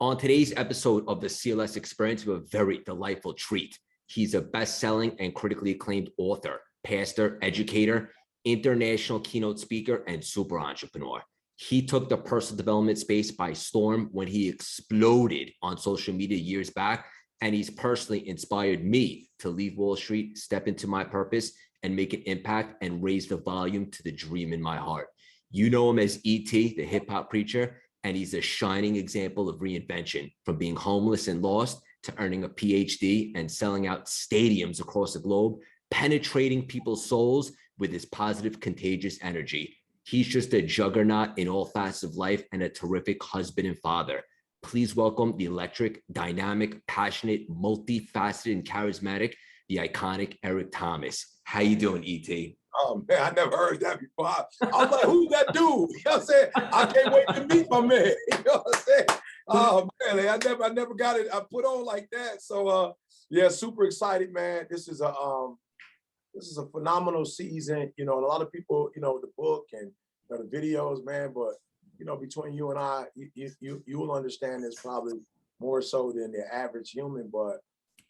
On today's episode of the CLS Experience, we have a very delightful treat. He's a best-selling and critically acclaimed author, pastor, educator, international keynote speaker, and super entrepreneur. He took the personal development space by storm when he exploded on social media years back, and he's personally inspired me to leave Wall Street, step into my purpose, and make an impact and raise the volume to the dream in my heart. You know him as E.T., the hip-hop preacher, and he's a shining example of reinvention, from being homeless and lost to earning a PhD and selling out stadiums across the globe, penetrating people's souls with his positive, contagious energy. He's just a juggernaut in all facets of life and a terrific husband and father. Please welcome the electric, dynamic, passionate, multifaceted, and charismatic, the iconic Eric Thomas. How you doing, E.T.? Oh man, I never heard that before. I was like, who's that dude? You know what I'm saying? I can't wait to meet my man. You know what I'm saying? Oh man, I never got it. I put on like that. So yeah, super excited, man. This is a phenomenal season. You know, and a lot of people, you know, the book and the videos, man. But you know, between you and I, you will understand this probably more so than the average human. But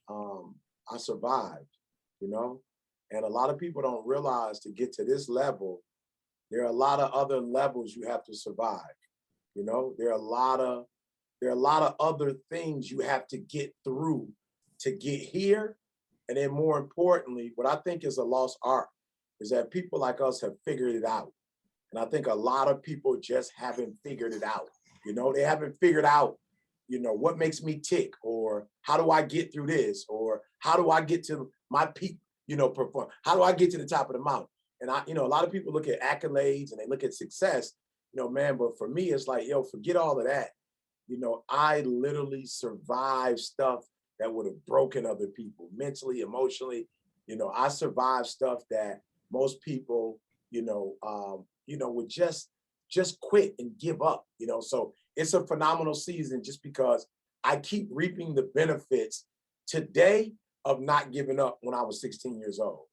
I survived. You know. And a lot of people don't realize to get to this level, there are a lot of other levels you have to survive. You know, there are a lot of other things you have to get through to get here. And then more importantly, what I think is a lost art is that people like us have figured it out. And I think a lot of people just haven't figured it out. You know, they haven't figured out, you know, what makes me tick, or how do I get through this, or how do I get to my peak, you know, perform. How do I get to the top of the mountain? And you know, a lot of people look at accolades and they look at success, you know, man, but for me, it's like, yo, forget all of that. You know, I literally survived stuff that would have broken other people mentally, emotionally. You know, I survived stuff that most people, would just quit and give up, you know. So it's a phenomenal season just because I keep reaping the benefits today of not giving up when I was 16 years old.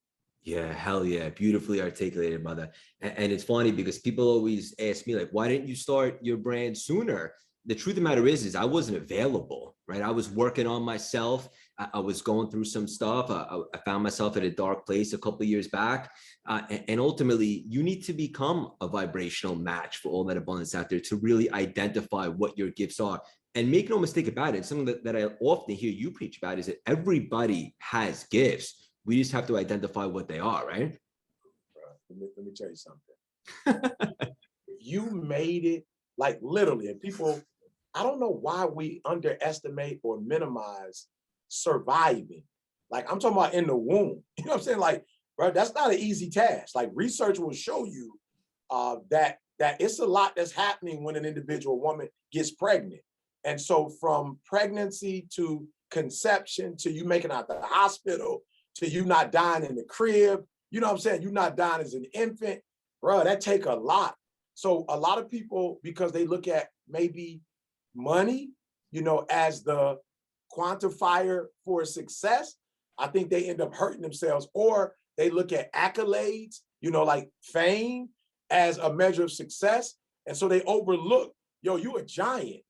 Yeah, hell yeah. Beautifully articulated, brother. And it's funny because people always ask me, like, why didn't you start your brand sooner? The truth of the matter is I wasn't available, right? I was working on myself. I was going through some stuff. I found myself at a dark place a couple of years back. And ultimately, you need to become a vibrational match for all that abundance out there to really identify what your gifts are. And make no mistake about it, something that I often hear you preach about is that everybody has gifts. We just have to identify what they are, right? Let me tell you something. You made it, like literally, and people, I don't know why we underestimate or minimize surviving. Like I'm talking about in the womb. You know what I'm saying? Like, bro, that's not an easy task. Like research will show you that it's a lot that's happening when an individual woman gets pregnant. And so from pregnancy to conception to you making it out the hospital to you not dying in the crib, you know what I'm saying? You not dying as an infant, bro, that take a lot. So a lot of people, because they look at maybe money, you know, as the quantifier for success, I think they end up hurting themselves, or they look at accolades, you know, like fame as a measure of success. And so they overlook, yo, you a giant.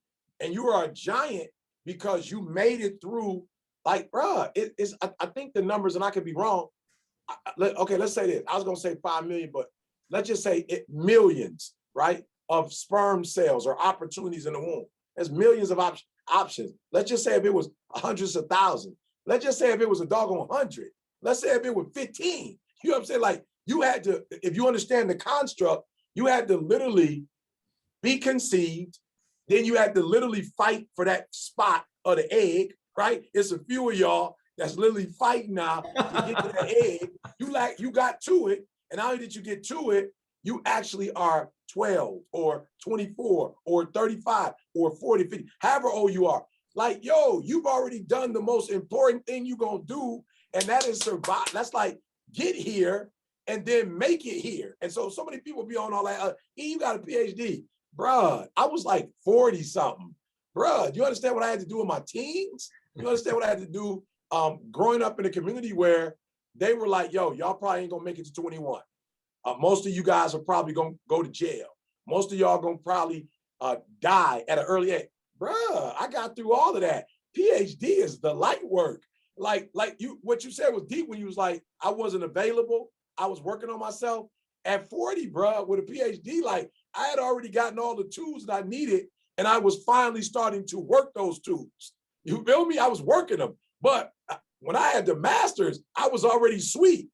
And you are a giant because you made it through, like, bruh, I think the numbers, and I could be wrong. Okay, let's say this. I was going to say 5 million, but let's just say millions, right, of sperm cells or opportunities in the womb. There's millions of options. Let's just say if it was hundreds of thousands. Let's just say if it was a doggone 100. Let's say if it was 15. You know what I'm saying? Like, you had to, if you understand the construct, you had to literally be conceived. Then you had to literally fight for that spot of the egg, right? It's a few of y'all that's literally fighting now to get to the egg. You got to it, and not only did you get to it, you actually are 12 or 24 or 35 or 40, 50, however old you are. Like, yo, you've already done the most important thing you're gonna do, and that is survive. That's like, get here and then make it here. And so many people be on all that, you got a PhD. Bruh, I was like 40 something. Bruh, do you understand what I had to do in my teens? You understand what I had to do growing up in a community where they were like, yo, y'all probably ain't gonna make it to 21. Most of you guys are probably gonna go to jail. Most of y'all gonna probably die at an early age. bruh, I got through all of that. PhD is the light work. Like you, what you said was deep when you was like, I wasn't available. I was working on myself. At 40, bruh, with a PhD, like I had already gotten all the tools that I needed, and I was finally starting to work those tools. You feel me? I was working them. But when I had the master's, I was already sweet.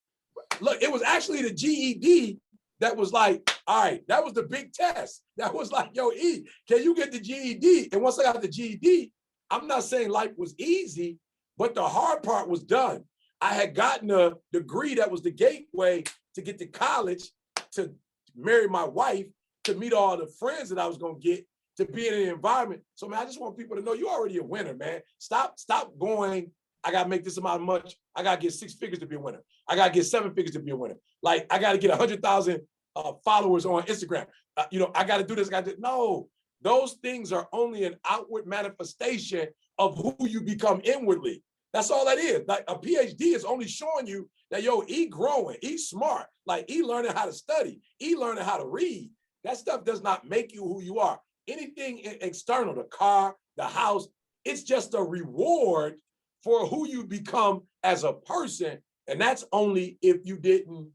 Look, it was actually the GED that was like, all right, that was the big test. That was like, yo, E, can you get the GED? And once I got the GED, I'm not saying life was easy, but the hard part was done. I had gotten a degree that was the gateway to get to college, to marry my wife, to meet all the friends that I was gonna get, to be in an environment. So man, I just want people to know you're already a winner, man. Stop going, I gotta make this amount of money. I gotta get 6 figures to be a winner. I gotta get 7 figures to be a winner. Like I gotta get 100,000 followers on Instagram. I gotta do this, no, those things are only an outward manifestation of who you become inwardly. That's all that is. Like a PhD is only showing you that, yo, he growing, he's smart. Like he learning how to study, he learning how to read. That stuff does not make you who you are. Anything external, the car, the house, it's just a reward for who you become as a person. And that's only if you didn't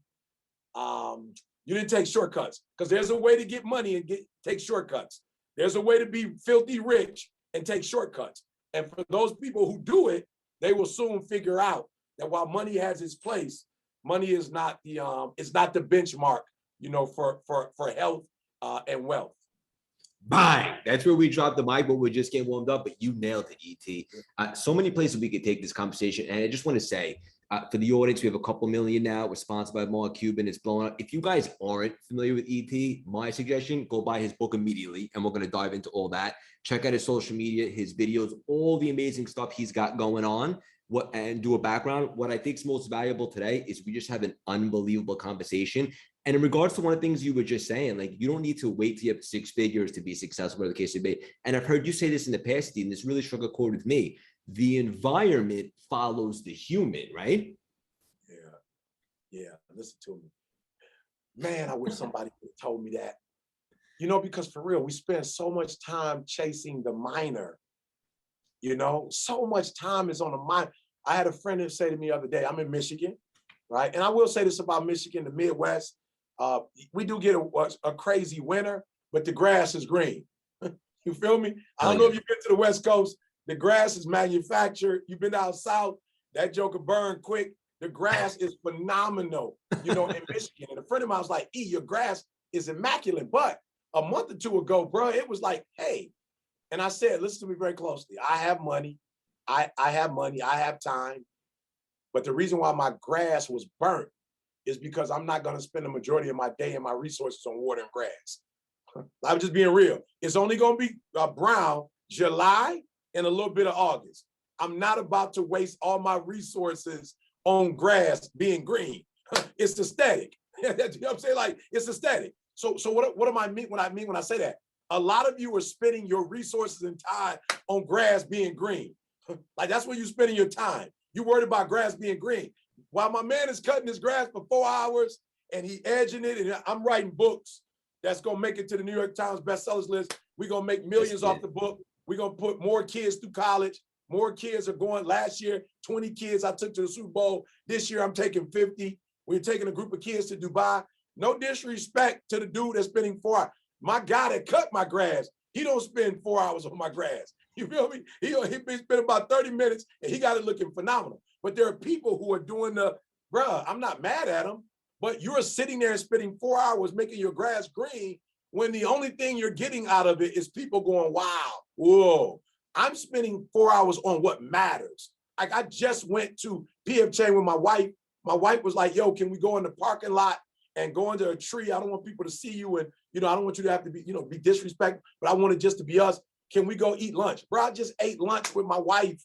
take shortcuts. Because there's a way to get money and take shortcuts. There's a way to be filthy rich and take shortcuts. And for those people who do it, they will soon figure out that while money has its place, money is not the benchmark, for health and wealth. Bang! That's where we dropped the mic, but we're just getting warmed up. But you nailed it, ET. So many places we could take this conversation, and I just want to say, for the audience, we have a couple million now. We're sponsored by Mark Cuban. It's blowing up. If you guys aren't familiar with ET, my suggestion: go buy his book immediately, and we're going to dive into all that. Check out his social media, his videos, all the amazing stuff he's got going on. And do a background. What I think is most valuable today is we just have an unbelievable conversation. And in regards to one of the things you were just saying, like you don't need to wait till you have 6 figures to be successful, whatever the case may be. And I've heard you say this in the past, Dean, this really struck a chord with me. The environment follows the human, right? Yeah. Listen to me. Man, I wish somebody would have told me that. Because for real, we spend so much time chasing the minor. So much time is on the mind. I had a friend that say to me the other day, I'm in Michigan, right? And I will say this about Michigan, the Midwest. We do get a crazy winter, but the grass is green. You feel me? I don't know if you've been to the West Coast. The grass is manufactured. You've been out south. That joker burned quick. The grass is phenomenal, in Michigan. And a friend of mine was like, E, your grass is immaculate. But a month or two ago, bro, it was like, hey. And I said, listen to me very closely. I have money. I have money. I have time. But the reason why my grass was burnt is because I'm not going to spend the majority of my day and my resources on water and grass. I'm just being real. It's only going to be brown July and a little bit of August. I'm not about to waste all my resources on grass being green. It's aesthetic. You know what I'm saying? Like, it's aesthetic. So what do I mean when I say that? A lot of you are spending your resources and time on grass being green. Like that's where you're spending your time. You're worried about grass being green. While my man is cutting his grass for 4 hours and he edging it, and I'm writing books that's gonna make it to the New York Times bestsellers list. We're gonna make millions off the book. We're gonna put more kids through college. More kids are going. Last year, 20 kids I took to the Super Bowl. This year, I'm taking 50. We're taking a group of kids to Dubai. No disrespect to the dude that's spending 4 hours. My guy that cut my grass, he don't spend 4 hours on my grass. You feel me? He spent about 30 minutes and he got it looking phenomenal. But there are people who are doing I'm not mad at them, but you're sitting there and spending 4 hours making your grass green when the only thing you're getting out of it is people going, wow, whoa. I'm spending 4 hours on what matters. Like I just went to PF Chang with my wife. My wife was like, yo, can we go in the parking lot and go under a tree? I don't want people to see you. And, I don't want you to have to be disrespectful, but I want it just to be us. Can we go eat lunch? Bro, I just ate lunch with my wife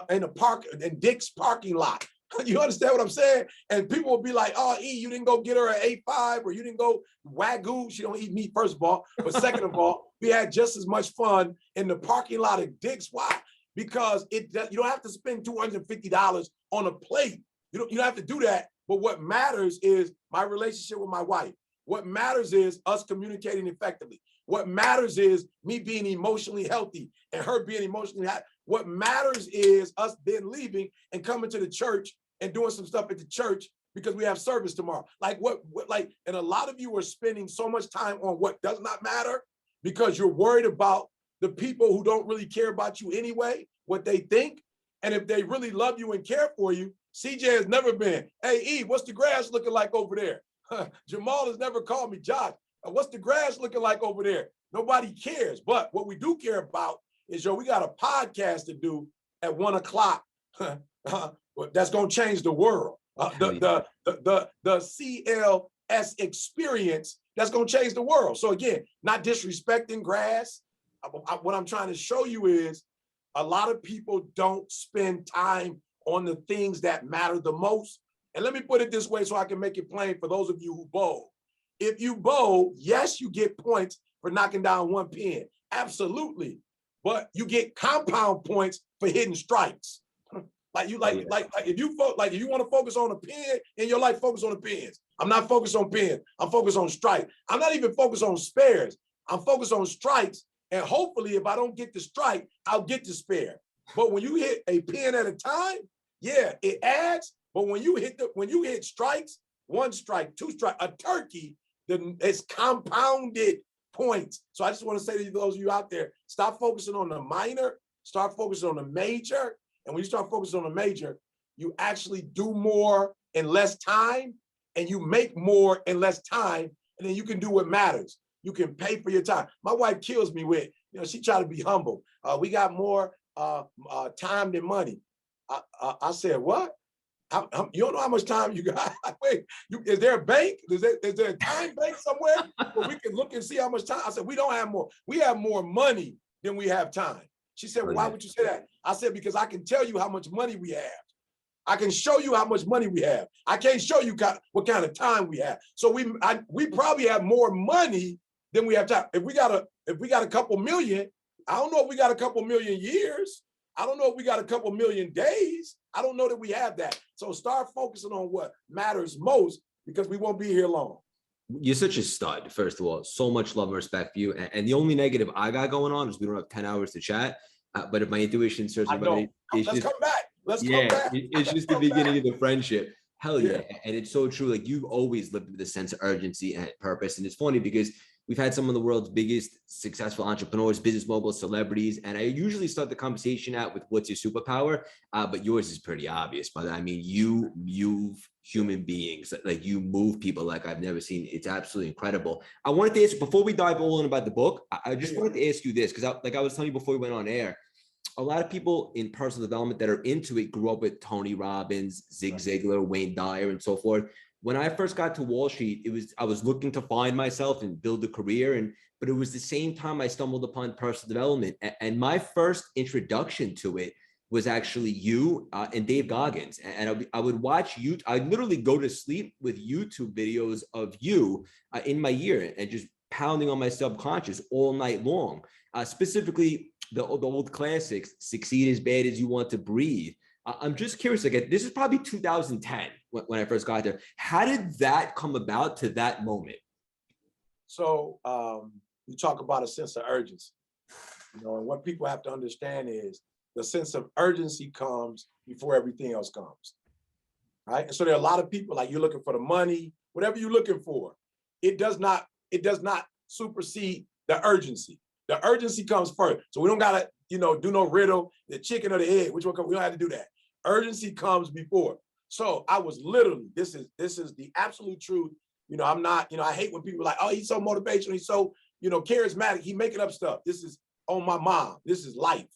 in Dick's parking lot. You understand what I'm saying? And people will be like, oh, E, you didn't go get her an A5 or you didn't go Wagyu. She don't eat meat, first of all. But second of all, we had just as much fun in the parking lot of Dick's. Why? Because you don't have to spend $250 on a plate. You don't have to do that. But what matters is my relationship with my wife. What matters is us communicating effectively. What matters is me being emotionally healthy and her being emotionally happy. What matters is us then leaving and coming to the church and doing some stuff at the church because we have service tomorrow. Like and a lot of you are spending so much time on what does not matter because you're worried about the people who don't really care about you anyway, what they think. And if they really love you and care for you, CJ has never been, hey, E, what's the grass looking like over there? Jamal has never called me, Josh, what's the grass looking like over there? Nobody cares. But what we do care about is, we got a podcast to do at 1 o'clock. That's going to change the world. The CLS Experience, that's going to change the world. So again, not disrespecting grass. What I'm trying to show you is a lot of people don't spend time on the things that matter the most. And let me put it this way so I can make it plain for those of you who bowl. If you bowl, yes, you get points for knocking down one pin. Absolutely. But you get compound points for hitting strikes. If you want to focus on a pin in your life, focus on the pins. I'm not focused on pins. I'm focused on strikes. I'm not even focused on spares. I'm focused on strikes. And hopefully, if I don't get the strike, I'll get the spare. But when you hit a pin at a time, yeah, it adds. But when you hit strikes, 1 strike, 2 strike, a turkey, then it's compounded points. So I just want to say to those of you out there, stop focusing on the minor, start focusing on the major. And when you start focusing on the major, you actually do more in less time, and you make more in less time, and then you can do what matters. You can pay for your time. My wife kills me with, she try to be humble. We got more time than money. I said, what? You don't know how much time you got? Wait, is there a bank? Is there a time bank somewhere where we can look and see how much time? I said, we don't have more. We have more money than we have time. She said, well, why would you say that? I said, because I can tell you how much money we have. I can show you how much money we have. I can't show you what kind of time we have. So we probably have more money than we have time. If we got a couple million, I don't know if we got a couple million years. I don't know if we got a couple million days. I don't know that we have that. So start focusing on what matters most, because we won't be here long. You're such a stud, first of all. So much love and respect for you. And the only negative I got going on is we don't have 10 hours to chat. But if my intuition serves me right, let's come back. Let's come back. It's just the beginning of the friendship. Hell yeah. And it's so true. Like, you've always lived with a sense of urgency and purpose. And it's funny because we've had some of the world's biggest successful entrepreneurs, business moguls, celebrities. And I usually start the conversation out with what's your superpower, but yours is pretty obvious. But I mean, you move human beings, like you move people like I've never seen. It's absolutely incredible. I wanted to ask, before we dive all in about the book, I just wanted to ask you this, because I was telling you before we went on air, a lot of people in personal development that are into it grew up with Tony Robbins, Zig Ziglar, Wayne Dyer, and so forth. When I first got to Wall Street, I was looking to find myself and build a career. But it was the same time I stumbled upon personal development. And my first introduction to it was actually you and Dave Goggins. And I would watch you. I'd literally go to sleep with YouTube videos of you in my ear and just pounding on my subconscious all night long. Specifically, the old classics, Succeed as Bad as You Want to Breathe. I'm just curious, like, this is probably 2010 when I first got there. How did that come about to that moment? So you talk about a sense of urgency, and what people have to understand is the sense of urgency comes before everything else comes, right? And so there are a lot of people, like, you're looking for the money, whatever you're looking for, it does not supersede the urgency. The urgency comes first. So we don't gotta, do no riddle, the chicken or the egg, which one comes, we don't have to do that. Urgency comes before. So I was literally, this is the absolute truth. I'm not, I hate when people are like, oh, he's so motivational, he's so, charismatic, he making up stuff. This is on my mom. This is life.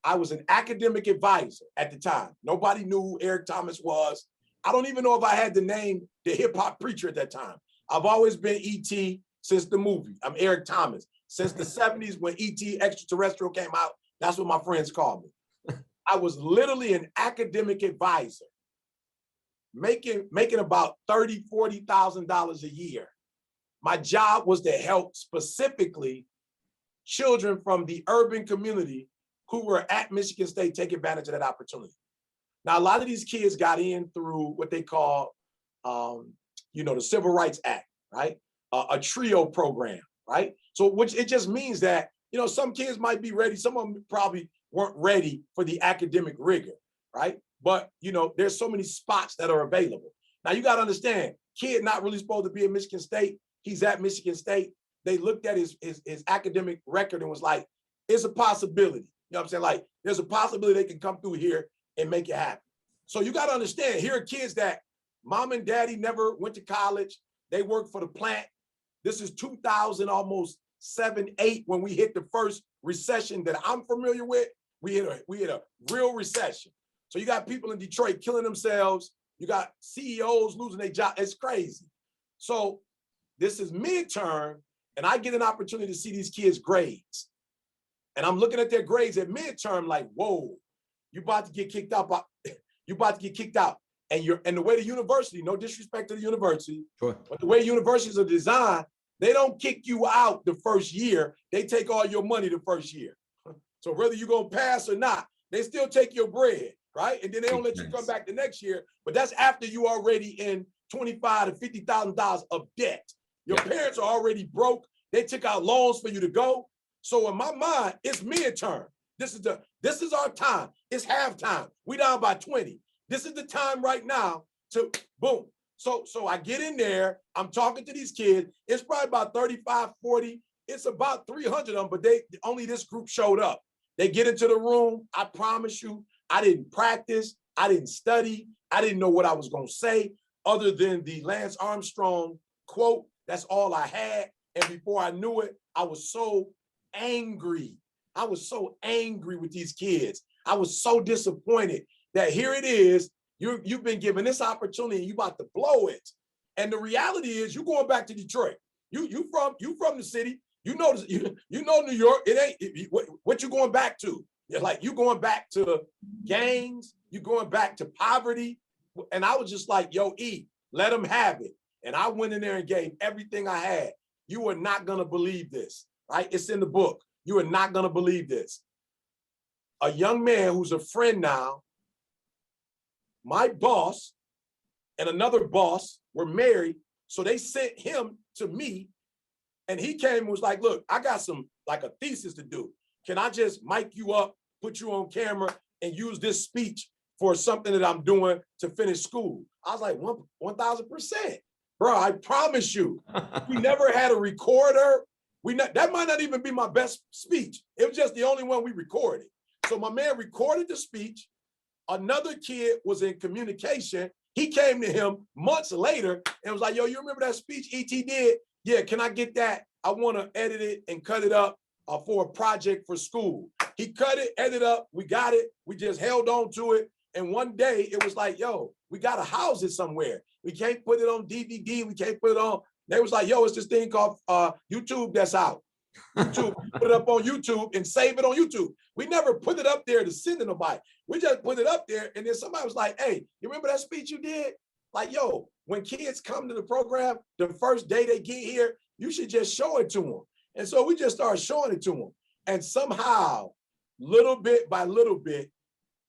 I was an academic advisor at the time. Nobody knew who Eric Thomas was. I don't even know if I had the name, the hip hop preacher at that time. I've always been E.T. since the movie. I'm Eric Thomas. Since the 70s, when E.T. Extraterrestrial came out, that's what my friends called me. I was literally an academic advisor, making about $30,000, $40,000 a year. My job was to help specifically children from the urban community who were at Michigan State take advantage of that opportunity. Now, a lot of these kids got in through what they call, the Civil Rights Act, right? A TRIO program. right? So which it just means that, you know, some kids might be ready. Some of them probably weren't ready for the academic rigor, right? But, you know, there's so many spots that are available. Now you got to understand, kid not really supposed to be at Michigan State. He's at Michigan State. They looked at his academic record and was like, it's a possibility. You know what I'm saying? Like, there's a possibility they can come through here and make it happen. So you got to understand, here are kids that mom and daddy never went to college. They worked for the plant. This is 2000, almost 7, 8, when we hit the first recession that I'm familiar with. We hit a real recession. So you got people in Detroit killing themselves. You got CEOs losing their job. It's crazy. So this is midterm, and I get an opportunity to see these kids' grades. And I'm looking at their grades at midterm like, whoa, you about to get kicked out. You about to get kicked out. And the way the university, no disrespect to the university, Sure. but the way universities are designed, they don't kick you out the first year. They take all your money the first year. So whether you're going to pass or not, they still take your bread, right? And then they don't let you come back the next year. But that's after you already in $25,000 to $50,000 of debt. Your parents are already broke. They took out loans for you to go. So in my mind, it's midterm. This is our time. It's halftime. We down by 20. This is the time right now to boom. So I get in there. I'm talking to these kids. It's probably about 35, 40. It's about 300 of them, but only this group showed up. They get into the room. I promise you, I didn't practice. I didn't study. I didn't know what I was going to say other than the Lance Armstrong quote. That's all I had. And before I knew it, I was so angry. I was so angry with these kids. I was so disappointed that here it is. You've been given this opportunity and you about to blow it. And the reality is you're going back to Detroit. You from the city. You know New York. It ain't what you going back to. You're like you going back to gangs. You going back to poverty. And I was just like, yo, E, let them have it. And I went in there and gave everything I had. You are not gonna believe this, right? It's in the book. You are not gonna believe this. A young man who's a friend now, my boss and another boss were married, so they sent him to me, and he came and was like, look, I got like a thesis to do. Can I just mic you up, put you on camera, and use this speech for something that I'm doing to finish school? I was like, 1,000%. Bro, I promise you, we never had a recorder. That might not even be my best speech. It was just the only one we recorded. So my man recorded the speech. Another kid was in communication. He came to him months later and was like, yo, you remember that speech E.T. did? Yeah, can I get that? I want to edit it and cut it up for a project for school. He cut it, edited up. We got it. We just held on to it. And one day it was like, yo, we got to house it somewhere. We can't put it on DVD. We can't put it on. They was like, yo, it's this thing called YouTube that's out. YouTube, put it up on YouTube and save it on YouTube. We never put it up there to send to nobody. We just put it up there. And then somebody was like, hey, you remember that speech you did? Like, yo, when kids come to the program, the first day they get here, you should just show it to them. And so we just started showing it to them. And somehow, little bit by little bit,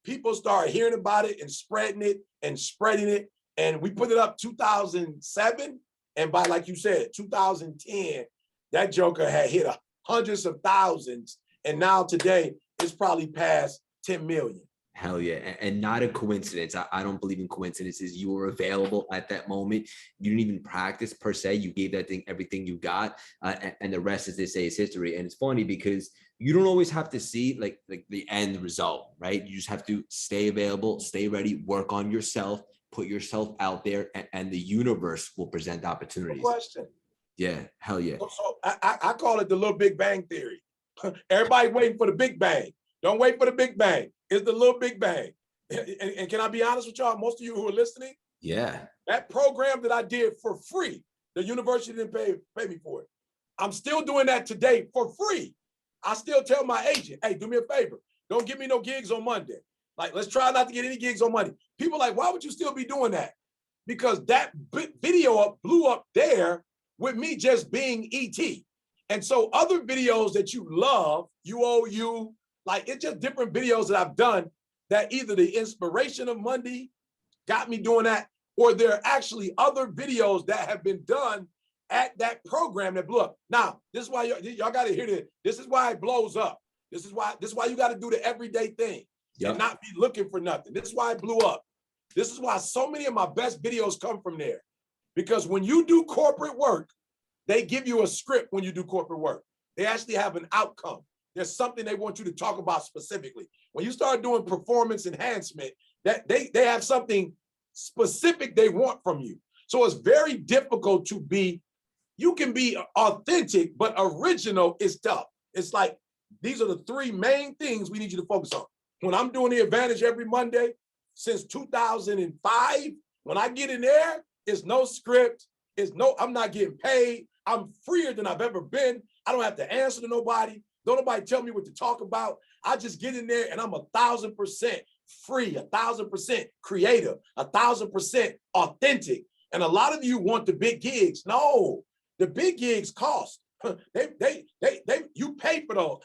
people started hearing about it and spreading it and spreading it. And we put it up 2007. And by, like you said, 2010, that joker had hit hundreds of thousands. And now today, it's probably past 10 million. Hell yeah. And not a coincidence. I don't believe in coincidences. You were available at that moment. You didn't even practice per se. You gave that thing everything you got. And the rest, as they say, is history. And it's funny because you don't always have to see like the end result, right? You just have to stay available, stay ready, work on yourself, put yourself out there, and the universe will present opportunities. No question. Yeah, hell yeah. So I call it the little Big Bang theory. Everybody waiting for the Big Bang. Don't wait for the Big Bang. It's the little Big Bang. And can I be honest with y'all? Most of you who are listening, yeah, that program that I did for free, the university didn't pay me for it. I'm still doing that today for free. I still tell my agent, hey, do me a favor. Don't give me no gigs on Monday. Like, let's try not to get any gigs on Monday. People are like, why would you still be doing that? Because that video blew up there with me just being ET. And so other videos that you love, UOU, like it's just different videos that I've done that either the inspiration of Monday got me doing that, or there are actually other videos that have been done at that program that blew up. Now, this is why y'all got to hear this. This is why it blows up. This is why you got to do the everyday thing and not be looking for nothing. This is why it blew up. This is why so many of my best videos come from there. Because when you do corporate work, they give you a script when you do corporate work. They actually have an outcome. There's something they want you to talk about specifically. When you start doing performance enhancement, that they have something specific they want from you. So it's very difficult to be, you can be authentic, but original is tough. It's like, these are the three main things we need you to focus on. When I'm doing the Advantage every Monday since 2005, when I get in there, it's no script, I'm not getting paid. I'm freer than I've ever been. I don't have to answer to nobody. Don't nobody tell me what to talk about. I just get in there and I'm 1,000% free, 1,000% creative, 1,000% authentic. And a lot of you want the big gigs. No, the big gigs cost. You pay for those.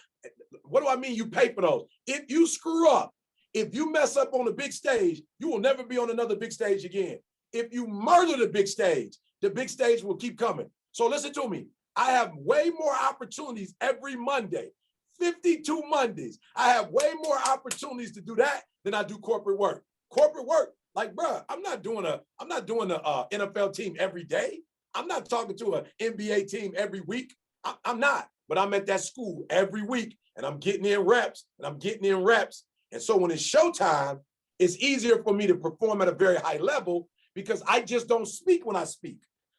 What do I mean you pay for those? If you screw up, if you mess up on the big stage, you will never be on another big stage again. If you murder the big stage will keep coming. So listen to me. I have way more opportunities every Monday, 52 Mondays. I have way more opportunities to do that than I do corporate work. Corporate work, like, bruh, I'm not doing a NFL team every day. I'm not talking to an NBA team every week. I'm not, but I'm at that school every week and I'm getting in reps and I'm getting in reps. And so when it's showtime, it's easier for me to perform at a very high level because I just don't speak when I speak.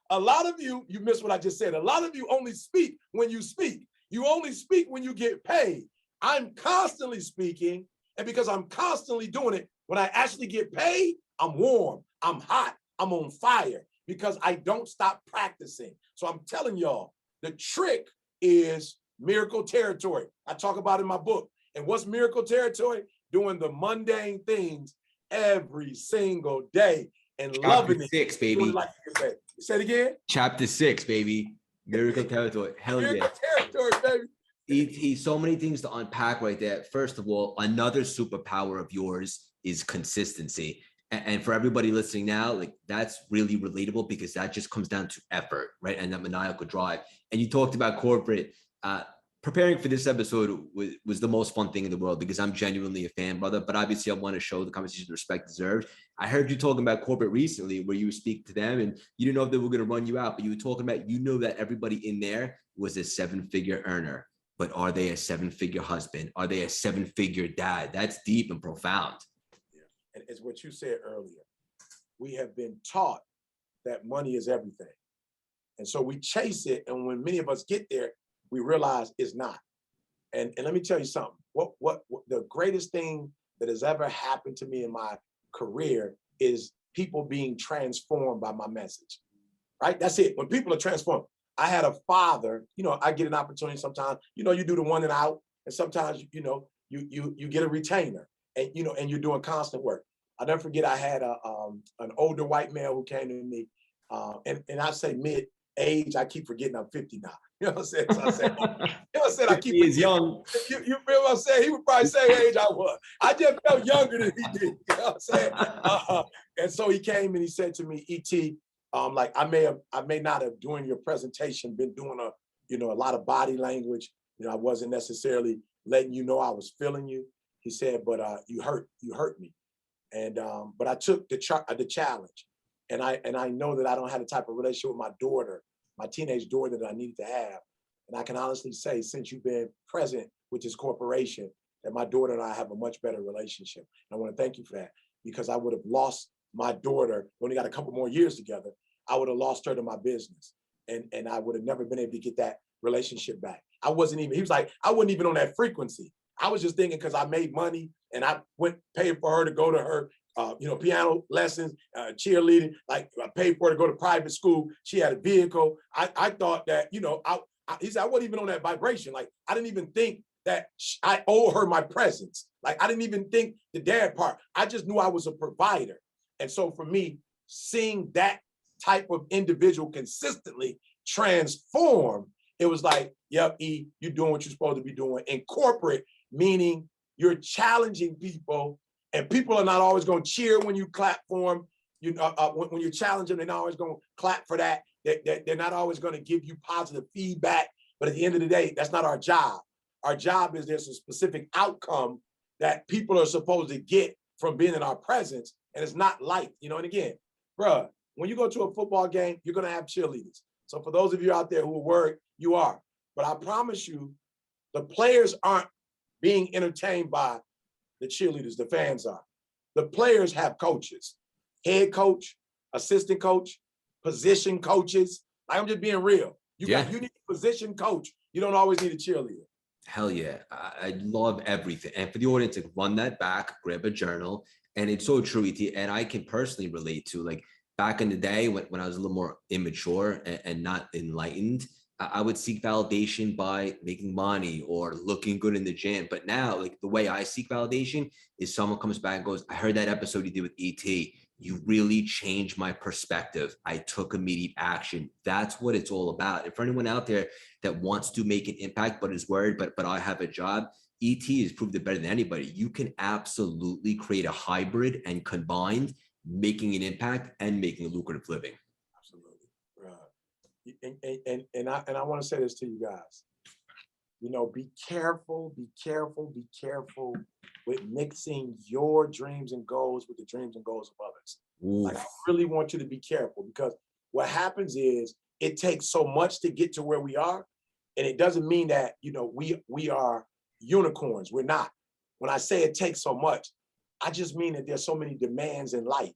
A lot of you missed what I just said. A lot of you only speak when you speak. You only speak when you get paid. I'm constantly speaking, and because I'm constantly doing it, when I actually get paid, I'm warm, I'm hot, I'm on fire because I don't stop practicing. So I'm telling y'all, the trick is miracle territory. I talk about it in my book. And what's miracle territory? Doing the mundane things every single day and loving it. Chapter 6, baby. Like you said. Say it again. Chapter 6, baby. Miracle territory. Hell yeah. Miracle territory, baby. So many things to unpack right there. First of all, another superpower of yours is consistency. And for everybody listening now, like, that's really relatable because that just comes down to effort, right? And that maniacal drive. And you talked about corporate. Preparing for this episode was the most fun thing in the world because I'm genuinely a fan, brother. But obviously, I want to show the conversation the respect deserved. I heard you talking about corporate recently where you speak to them and you didn't know if they were going to run you out, but you were talking about, you know, that everybody in there was a 7-figure earner. But are they a 7-figure husband? Are they a 7-figure dad? That's deep and profound. Yeah. And it's what you said earlier. We have been taught that money is everything. And so we chase it. And when many of us get there, we realize it's not. And let me tell you something. What the greatest thing that has ever happened to me in my career is people being transformed by my message, right? That's it. When people are transformed. I had a father, you know, I get an opportunity sometimes, you know, you do the one and out, and sometimes, you know, you get a retainer and, you know, and you're doing constant work. I'll never forget, I had an older white male who came to me, and I say mid-age, I keep forgetting I'm 50 now. You know what I'm saying? So I said, you know what I'm saying? I keep He's young. You feel what I'm saying? He would probably say age I was. I just felt younger than he did. You know what I'm saying? And so he came and he said to me, E.T., like I may not have during your presentation been doing a lot of body language. You know, I wasn't necessarily letting you know I was feeling you. He said, but you hurt me. And but I took the challenge. And I know that I don't have the type of relationship with my daughter, my teenage daughter, that I needed to have. And I can honestly say, since you've been present with this corporation, that my daughter and I have a much better relationship. And I want to thank you for that, because I would have lost my daughter. We only got a couple more years together. I would have lost her to my business. And I would have never been able to get that relationship back. He was like, I wasn't even on that frequency. I was just thinking because I made money and I paid for her to go to her piano lessons, cheerleading, like I paid for her to go to private school. She had a vehicle. I thought that, he said, I wasn't even on that vibration. Like, I didn't even think that I owe her my presence. Like, I didn't even think the dad part. I just knew I was a provider. And so for me, seeing that type of individual consistently transform, it was like, yep, E, you're doing what you're supposed to be doing. In corporate, meaning you're challenging people, and people are not always going to cheer when you clap for them. When you challenge them, they're not always going to clap for that. They're not always going to give you positive feedback. But at the end of the day, that's not our job. Our job is there's a specific outcome that people are supposed to get from being in our presence, and it's not light, you know. And again, bruh, when you go to a football game, you're going to have cheerleaders. So for those of you out there who are worried, you are. But I promise you, the players aren't being entertained by the cheerleaders, the fans are. The players have coaches, head coach, assistant coach, position coaches. I'm just being real. You need a position coach. You don't always need a cheerleader. Hell yeah. I love everything. And for the audience, to run that back, grab a journal. And it's so true, ET. And I can personally relate to, like, back in the day when I was a little more immature and not enlightened, I would seek validation by making money or looking good in the gym. But now, like, the way I seek validation is someone comes back and goes, I heard that episode you did with ET. You really changed my perspective. I took immediate action. That's what it's all about. And for anyone out there that wants to make an impact, but is worried, but I have a job, ET has proved it better than anybody. You can absolutely create a hybrid and combined, making an impact and making a lucrative living. Absolutely. And I want to say this to you guys. You know, be careful with mixing your dreams and goals with the dreams and goals of others. Oof. Like, I really want you to be careful, because what happens is it takes so much to get to where we are. And it doesn't mean that, you know, we are unicorns. We're not. When I say it takes so much, I just mean that there's so many demands in life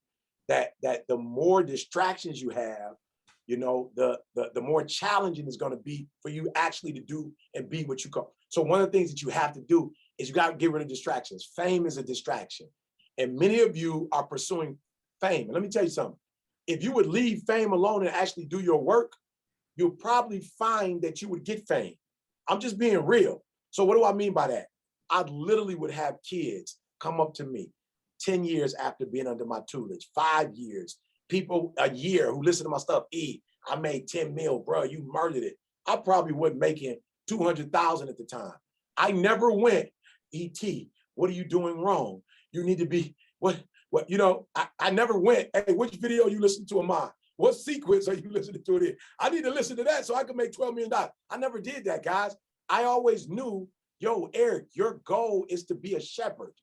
that the more distractions you have, you know, the more challenging it's going to be for you actually to do and be what you call. So one of the things that you have to do is you got to get rid of distractions. Fame is a distraction. And many of you are pursuing fame. And let me tell you something. If you would leave fame alone and actually do your work, you'll probably find that you would get fame. I'm just being real. So what do I mean by that? I literally would have kids come up to me 10 years after being under my tutelage, 5 years, people a year who listen to my stuff. I made 10 mil, bro, you murdered it. I probably wasn't making 200,000 at the time. I never went, ET, what are you doing wrong? You need to be, what, you know, I never went, hey, which video you listen to of mine? What sequence are you listening to it in? I need to listen to that so I can make $12 million. I never did that, guys. I always knew, yo, Eric, your goal is to be a shepherd.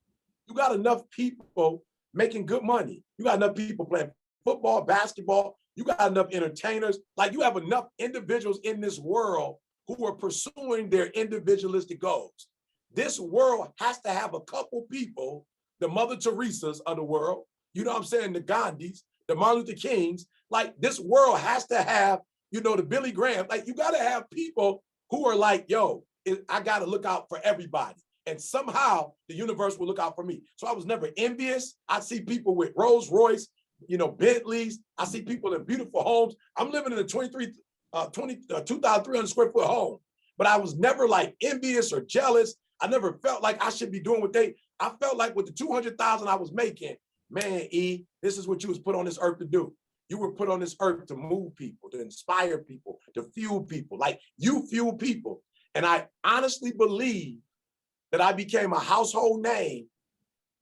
You got enough people making good money. You got enough people playing football, basketball. You got enough entertainers. Like, you have enough individuals in this world who are pursuing their individualistic goals. This world has to have a couple people, the Mother Teresas of the world, you know what I'm saying, the Gandhis, the Martin Luther Kings. Like, this world has to have, you know, the Billy Graham. Like, you got to have people who are like, yo, I got to look out for everybody. And somehow the universe will look out for me. So I was never envious. I see people with Rolls Royce, you know, Bentleys. I see people in beautiful homes. I'm living in a 2,300 square foot home, but I was never like envious or jealous. I never felt like I should be doing what I felt like with the 200,000 I was making, man, E, this is what you was put on this earth to do. You were put on this earth to move people, to inspire people, to fuel people. Like, you fuel people. And I honestly believe that I became a household name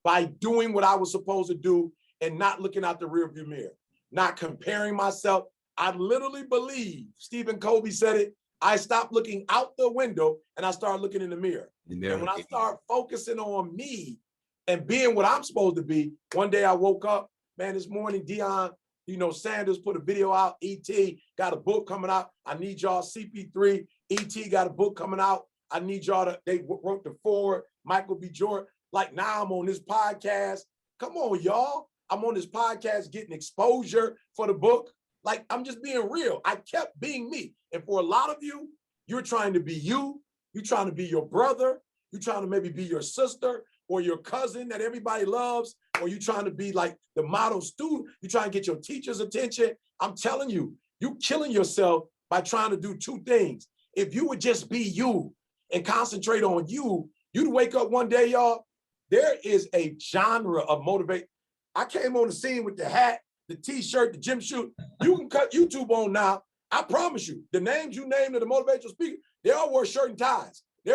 by doing what I was supposed to do and not looking out the rearview mirror, not comparing myself. I literally believe, Stephen Covey said it, I stopped looking out the window and I started looking in the mirror. And when I start focusing on me and being what I'm supposed to be, one day I woke up, man, this morning, Deion, you know, Sanders put a video out, ET got a book coming out. I need y'all, CP3, ET got a book coming out. I need y'all to, they wrote the forward, Michael B. Jordan. Like, now I'm on this podcast. Come on, y'all. I'm on this podcast getting exposure for the book. Like, I'm just being real. I kept being me. And for a lot of you, you're trying to be you. You're trying to be your brother. You're trying to maybe be your sister or your cousin that everybody loves. Or you're trying to be like the model student. You're trying to get your teacher's attention. I'm telling you, you're killing yourself by trying to do two things. If you would just be you and concentrate on you, you'd wake up one day, y'all, there is a genre of motivate. I came on the scene with the hat, the t-shirt, the gym shoe. You can cut YouTube on now. I promise you, the names you named of the motivational speakers, they all wore shirt and ties. They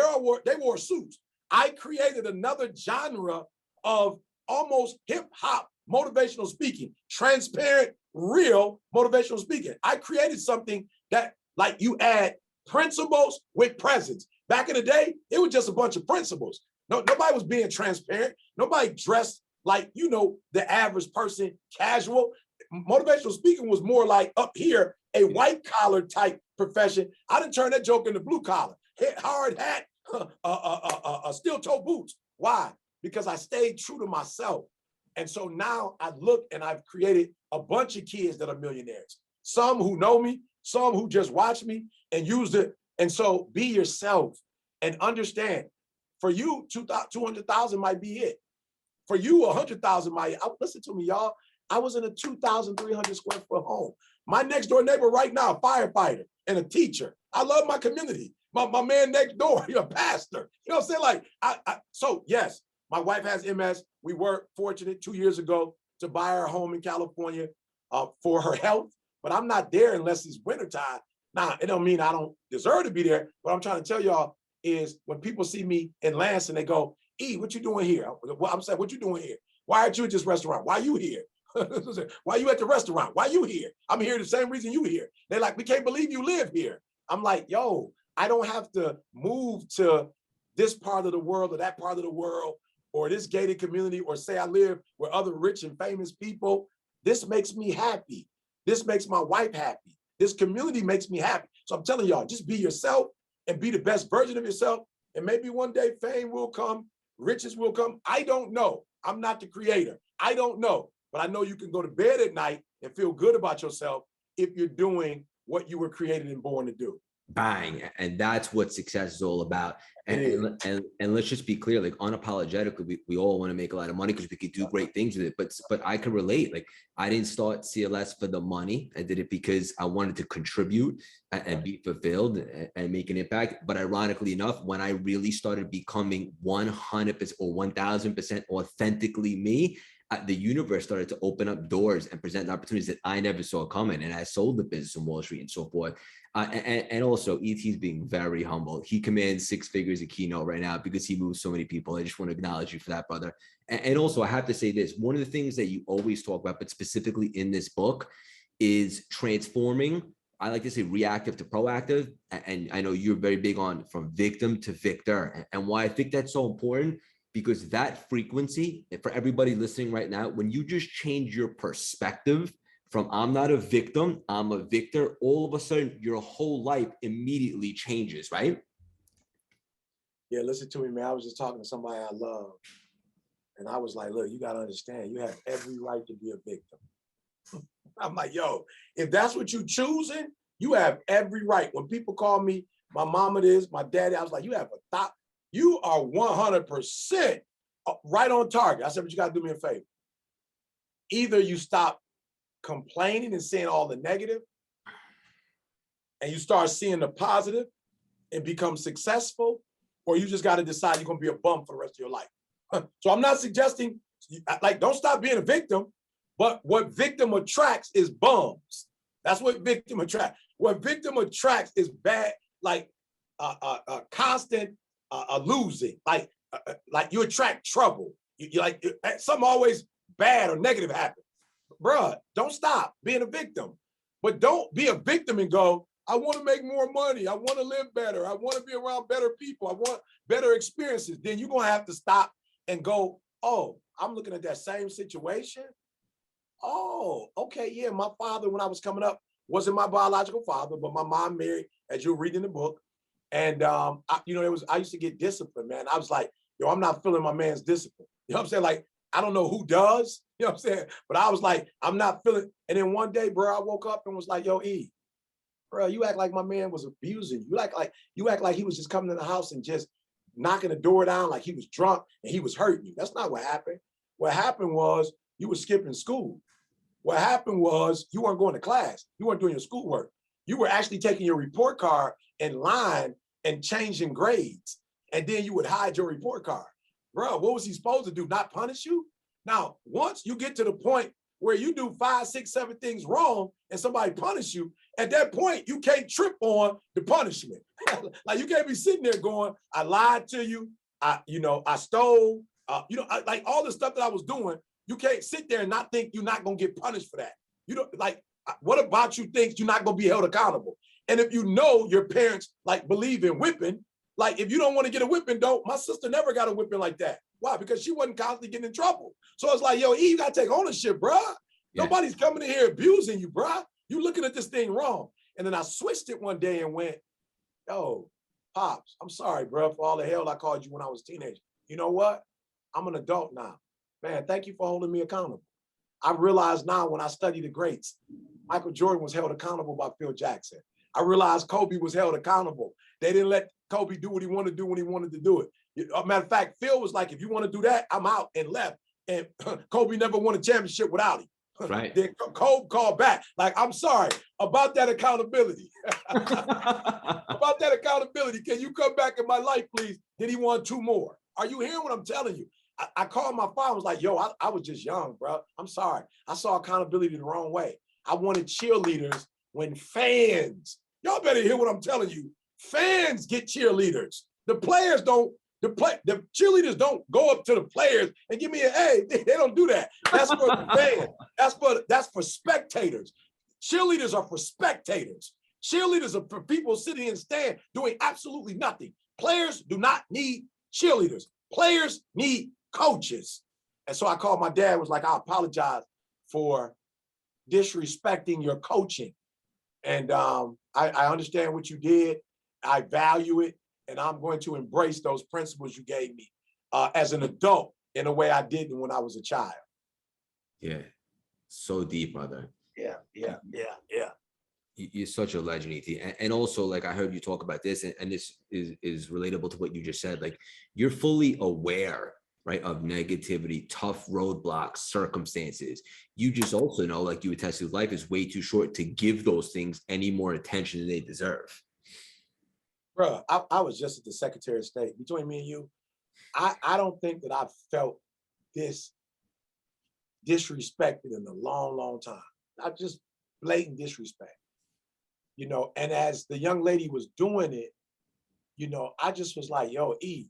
wore suits. I created another genre of almost hip hop motivational speaking, transparent, real motivational speaking. I created something that, like, you add principles with presence. Back in the day, it was just a bunch of principles. No, nobody was being transparent. Nobody dressed like, you know, the average person, casual. Motivational speaking was more like up here, a white collar type profession. I didn't turn that joke into blue collar. Hard hat, steel toe boots. Why? Because I stayed true to myself. And so now I look and I've created a bunch of kids that are millionaires. Some who know me, some who just watch me and use it. And so be yourself and understand, for you, 200,000 might be it. For you, 100,000 might. Listen to me, y'all. I was in a 2,300 square foot home. My next door neighbor right now, a firefighter and a teacher. I love my community. My man next door, you're a pastor. You know what I'm saying? Like, so yes, my wife has MS. We were fortunate 2 years ago to buy her home in California for her health, but I'm not there unless it's wintertime. Now, it don't mean I don't deserve to be there. What I'm trying to tell y'all is when people see me in Lansing, they go, E, what you doing here? I'm saying, what you doing here? Why aren't you at this restaurant? Why are you here? Why are you at the restaurant? Why are you here? I'm here the same reason you here. They're like, we can't believe you live here. I'm like, yo, I don't have to move to this part of the world or that part of the world or this gated community or say I live with other rich and famous people. This makes me happy. This makes my wife happy. This community makes me happy. So I'm telling y'all, just be yourself and be the best version of yourself. And maybe one day fame will come, riches will come. I don't know. I'm not the creator. I don't know. But I know you can go to bed at night and feel good about yourself if you're doing what you were created and born to do. Bang. And that's what success is all about. And let's just be clear, like unapologetically, we all want to make a lot of money because we could do great things with it. But I can relate. Like I didn't start CLS for the money. I did it because I wanted to contribute and be fulfilled and make an impact. But ironically enough, when I really started becoming 100% or 1000% authentically me, the universe started to open up doors and present opportunities that I never saw coming. And I sold the business on Wall Street and so forth. And also ET's being very humble. He commands 6 figures a keynote right now because he moves so many people. I just want to acknowledge you for that, brother. And also I have to say this, one of the things that you always talk about, but specifically in this book, is transforming, I like to say reactive to proactive. And I know you're very big on from victim to victor. And why I think that's so important, because that frequency, for everybody listening right now, when you just change your perspective from I'm not a victim, I'm a victor, all of a sudden your whole life immediately changes, right? Yeah, listen to me, man. I was just talking to somebody I love. And I was like, look, you got to understand, you have every right to be a victim. I'm like, yo, if that's what you're choosing, you have every right. When people call me, my mama this, my daddy, I was like, you have a thought. You are 100% right on target. I said, but you got to do me a favor. Either you stop complaining and saying all the negative, and you start seeing the positive and become successful, or you just got to decide you're going to be a bum for the rest of your life. So I'm not suggesting, like, don't stop being a victim, but what victim attracts is bums. That's what victim attracts. What victim attracts is bad, like constant losing, like you attract trouble. You like something always bad or negative happens. Bruh, don't stop being a victim, but don't be a victim and go, I want to make more money. I want to live better. I want to be around better people. I want better experiences. Then you're going to have to stop and go, oh, I'm looking at that same situation. Oh, okay. Yeah. My father, when I was coming up, wasn't my biological father, but my mom married, as you'll read in the book. And, I used to get disciplined, man. I was like, yo, I'm not feeling my man's discipline. You know what I'm saying? Like, I don't know who does, you know what I'm saying? But I was like, I'm not feeling. And then one day, bro, I woke up and was like, yo, E, bro, you act like my man was abusing you. You act like he was just coming in the house and just knocking the door down like he was drunk and he was hurting you. That's not what happened. What happened was you were skipping school. What happened was you weren't going to class. You weren't doing your schoolwork. You were actually taking your report card in line and changing grades. And then you would hide your report card. Bro, what was he supposed to do? Not punish you? Now, once you get to the point where you do 5, 6, 7 things wrong and somebody punish you, at that point, you can't trip on the punishment. Like you can't be sitting there going, I lied to you. I stole, like all the stuff that I was doing, you can't sit there and not think you're not going to get punished for that. You don't like, what about you thinks you're not gonna be held accountable? And if you know your parents like believe in whipping, like if you don't want to get a whipping, don't. My sister never got a whipping like that. Why? Because she wasn't constantly getting in trouble. So it's like, yo, E, you gotta take ownership, bruh. Yeah. Nobody's coming in here abusing you, bruh. You looking at this thing wrong. And then I switched it one day and went, yo, Pops, I'm sorry, bro, for all the hell I called you when I was a teenager. You know what? I'm an adult now. Man, thank you for holding me accountable. I realize now when I study the greats, Michael Jordan was held accountable by Phil Jackson. I realized Kobe was held accountable. They didn't let Kobe do what he wanted to do when he wanted to do it. Matter of fact, Phil was like, if you want to do that, I'm out, and left. And Kobe never won a championship without him. Right. Then Kobe called back, like, I'm sorry about that accountability. About that accountability. Can you come back in my life, please? Then he won 2 more. Are you hearing what I'm telling you? I called my father, was like, yo, I was just young, bro. I'm sorry. I saw accountability the wrong way. I wanted cheerleaders when fans, y'all better hear what I'm telling you. Fans get cheerleaders. The players don't, the cheerleaders don't go up to the players and give me an A. They don't do that. That's for the fans. That's for spectators. Cheerleaders are for spectators. Cheerleaders are for people sitting in the stand doing absolutely nothing. Players do not need cheerleaders. Players need coaches. And so I called my dad, was like, I apologize for disrespecting your coaching. And I understand what you did. I value it. And I'm going to embrace those principles you gave me as an adult in a way I didn't when I was a child. Yeah, so deep, brother. Yeah. You're such a legend, ET. And also, like, I heard you talk about this, and this is relatable to what you just said. Like, you're fully aware, right, of negativity, tough roadblocks, circumstances. You just also know, like you attested, life is way too short to give those things any more attention than they deserve. Bro, I was just at the Secretary of State. Between me and you, I don't think that I've felt this disrespected in a long, long time. Not just blatant disrespect. You know, and as the young lady was doing it, you know, I just was like, yo, E,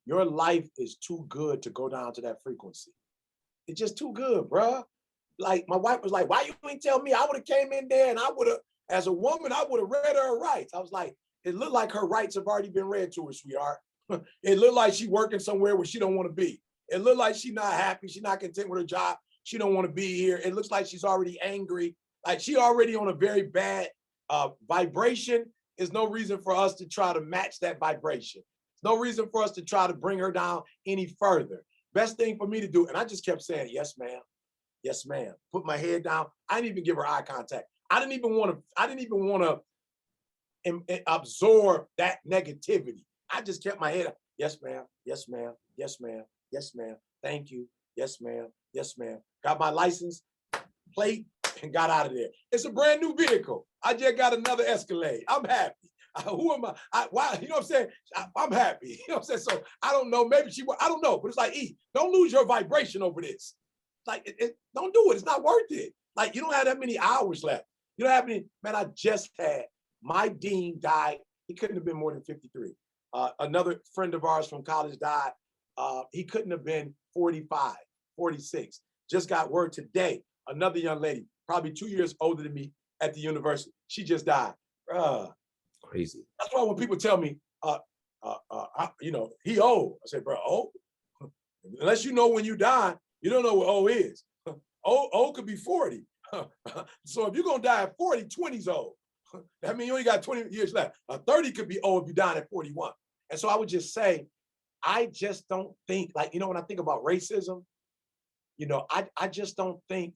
your life is too good to go down to that frequency. It's just too good, bro. Like, my wife was like, why you ain't tell me? I would have came in there and I would have, as a woman, I would have read her rights. I was like, it looked like her rights have already been read to her, sweetheart. It looked like she working somewhere where she don't want to be. It looked like she not happy. She not content with her job. She don't want to be here. It looks like she's already angry. Like, she already on a very bad vibration. Is no reason for us to try to match that vibration. There's no reason for us to try to bring her down any further. Best thing for me to do, and I just kept saying, yes, ma'am. Yes, ma'am. Put my head down. I didn't even give her eye contact. I didn't even want to absorb that negativity. I just kept my head up. Yes, ma'am. Yes, ma'am. Yes, ma'am. Yes, ma'am. Thank you. Yes, ma'am. Yes, ma'am. Got my license plate and got out of there. It's a brand new vehicle. I just got another Escalade. I'm happy. Who am I? Why? You know what I'm saying? I'm happy. You know what I'm saying? So I don't know. Maybe I don't know. But it's like, E, don't lose your vibration over this. Like, don't do it. It's not worth it. Like, you don't have that many hours left. You don't have any, man, I just had, my dean died. He couldn't have been more than 53. Another friend of ours from college died. He couldn't have been 45, 46. Just got word today. Another young lady, probably 2 years older than me at the university. She just died. Crazy. That's why when people tell me, you know, he old. I say, bro, old? Unless you know when you die, you don't know what old is. Old could be 40. So if you're going to die at 40, 20's old. That means you only got 20 years left. 30 could be old if you're dying at 41. And so I would just say, I just don't think, like, you know, when I think about racism, you know, I just don't think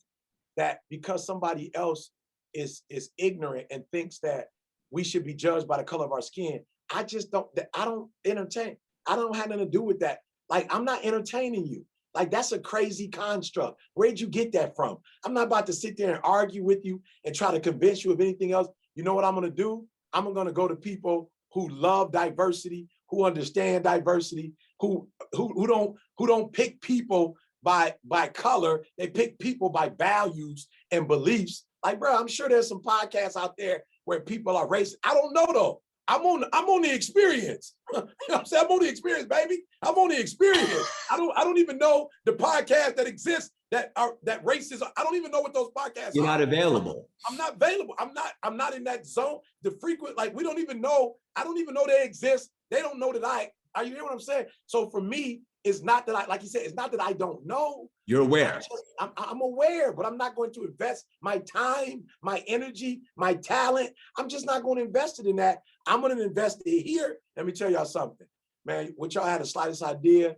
that because somebody else is ignorant and thinks that we should be judged by the color of our skin, I don't entertain. I don't have nothing to do with that. Like, I'm not entertaining you. Like, that's a crazy construct. Where'd you get that from? I'm not about to sit there and argue with you and try to convince you of anything else. You know what I'm going to do? I'm going to go to people who love diversity, who understand diversity, who don't pick people by color. They pick people by values and beliefs. Like, bro, I'm sure there's some podcasts out there where people are racist. I don't know though. I'm on the experience. You know what I'm saying? I'm on the experience, baby. I'm on the experience. I don't even know the podcast that exists that racism. I don't even know what those podcasts You're are. not available. I'm not available. I'm not in that zone. The frequent, like, we don't even know. I don't even know they exist. They don't know that are you hear what I'm saying? So for me, it's not that like you said, it's not that I don't know. You're aware. I'm aware, but I'm not going to invest my time, my energy, my talent. I'm just not going to invest it in that. I'm going to invest it here. Let me tell y'all something, man. What y'all had the slightest idea,